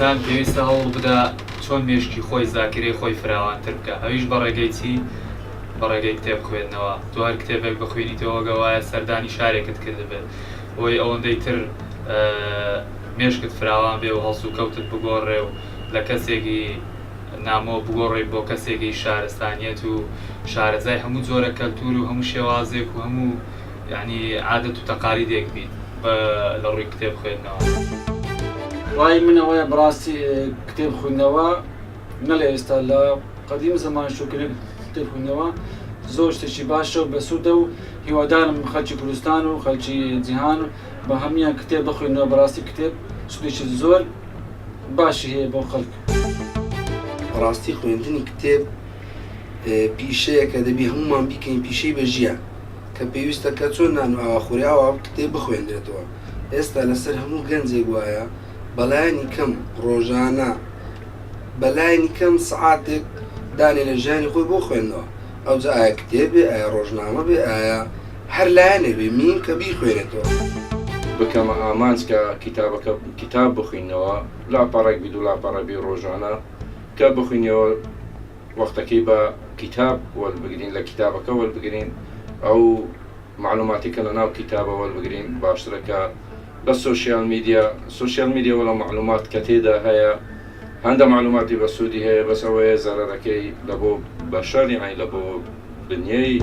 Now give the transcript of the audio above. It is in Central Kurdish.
ئینسان پێویستە هەوڵ بدە چۆن مێشکی خۆی زاکرەی خۆی فراوانتر بکە، ئەویش بە ڕێگەی چی؟ بە ڕێگەی کتێب خوێندنەوە. تو هەر کتێبێک بخوێنیتەوە گەوایە سەردانی شارێکت کردبێت، بۆی ئەوەندەی تر مێشکت فراوان بێ و هەڵس و کەوتت بگۆڕێ و لە کەسێکی نامۆ بگۆڕێ بۆ کەسێکی شارستانیەت و شارەزای هەموو جۆرە کەلتور و هەموو شێوازێک و هەموو یعنی عادەت و تەقالیدێک بیت لە ڕووی کتێب خوێندنەوە. ڕای من ئەوەیە بەڕاستی کتێب خوێندنەوە نە لە ئێستا لە قەدیم زەمان شوکرێک کتێب خوێندنەوە زۆر شتێکی باشە و بەسوودە و هیوادارم خەڵکی کوردستان و خەڵکی جیهان بە هەمیان کتێب بخوێنەوە. بەڕاستی کتێب سودێکی زۆر باشی هەیە بۆ خەڵک. بەڕاستی خوێندنی کتێب پیشەیە کە دەبی هەمومان بیکەین پیشەی بە ژیان کە پێویستە کە چۆن نان و ئاواخوری ئاوا کتێب بخوێندرێتەوە. ئێستا لەسەر هەموو گەنجێک وایە بەلایانی کەم ڕۆژانە بەلایانی کەم سعاتێک دانێ لە ژیانی خۆی بۆ خوێندنەوە. ئەوجا ئایا کتێبێ، ئایا ڕۆژنامە بێ، ئایا هەر لایەنێ بێ مین کە بیخوێنێتەوە. بکەمە ئامانج کە کتاب بخوێنەوە لاپەڕێک بیت و لاپەڕەبی ڕۆژانە کە بخوێنەوە وەختەکەی بە کتاب وەربگرین، لە کتابەکە وەربگرین، ئەو معلوماتی کە لە ناو کتابە وەربگرین باشترە کە لە سوشیال میدیا وەڵام معلومات کە تێدا هەیە هەندە معلوماتی بەسوودی هەیە، بەس ئەوەیە زەرەرەکەی لە بۆ بەشەر یعنی لە بۆ دنیای